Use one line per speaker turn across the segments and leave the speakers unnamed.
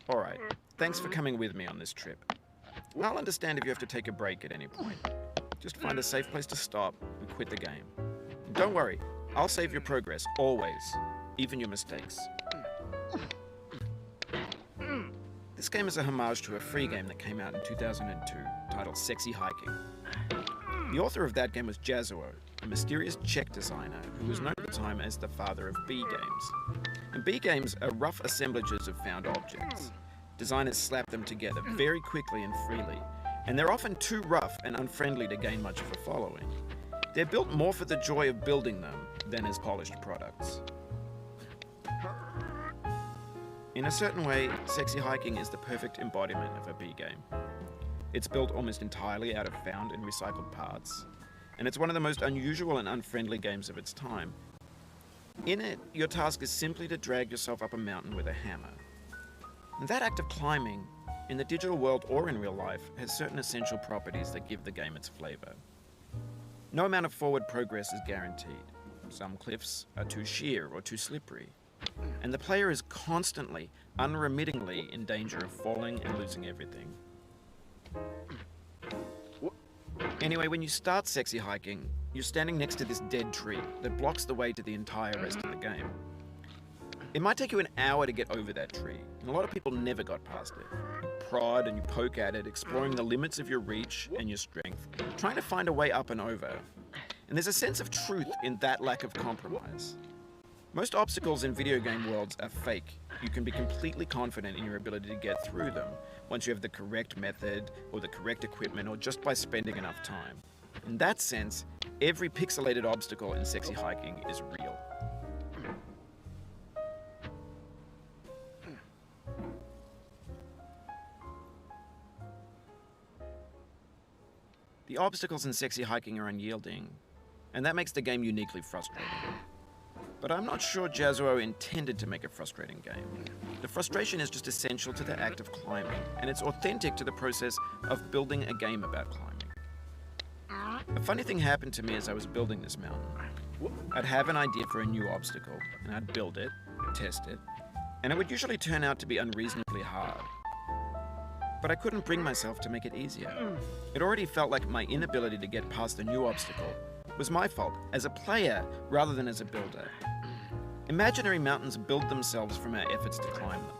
Alright, thanks for coming with me on this trip. I'll understand if you have to take a break at any point. Just find a safe place to stop and quit the game. And don't worry, I'll save your progress, always, even your mistakes. This game is a homage to a free game that came out in 2002, titled Sexy Hiking. The author of that game was Jazuo, a mysterious Czech designer who was known at the time as the father of B games. And B games are rough assemblages of found objects. Designers slap them together very quickly and freely, and they're often too rough and unfriendly to gain much of a following. They're built more for the joy of building them than as polished products. In a certain way, Sexy Hiking is the perfect embodiment of a B game. It's built almost entirely out of found and recycled parts, and it's one of the most unusual and unfriendly games of its time. In it, your task is simply to drag yourself up a mountain with a hammer. And that act of climbing, in the digital world or in real life, has certain essential properties that give the game its flavor. No amount of forward progress is guaranteed. Some cliffs are too sheer or too slippery, and the player is constantly, unremittingly in danger of falling and losing everything. Anyway, when you start Sexy Hiking, you're standing next to this dead tree that blocks the way to the entire rest of the game. It might take you an hour to get over that tree, and a lot of people never got past it. You prod and you poke at it, exploring the limits of your reach and your strength, trying to find a way up and over. And there's a sense of truth in that lack of compromise. Most obstacles in video game worlds are fake. You can be completely confident in your ability to get through them once you have the correct method or the correct equipment or just by spending enough time. In that sense, every pixelated obstacle in Sexy Hiking is real. The obstacles in Sexy Hiking are unyielding, and that makes the game uniquely frustrating. But I'm not sure Jazuo intended to make a frustrating game. The frustration is just essential to the act of climbing, and it's authentic to the process of building a game about climbing. A funny thing happened to me as I was building this mountain. I'd have an idea for a new obstacle, and I'd build it, test it, and it would usually turn out to be unreasonably hard. But I couldn't bring myself to make it easier. It already felt like my inability to get past the new obstacle was my fault as a player rather than as a builder. Imaginary mountains build themselves from our efforts to climb them,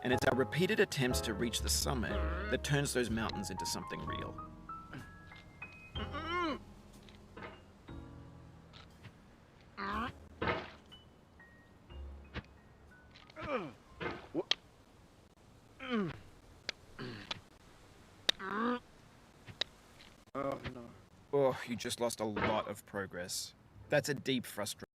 and it's our repeated attempts to reach the summit that turns those mountains into something real. Oh, you just lost a lot of progress. That's a deep frustration.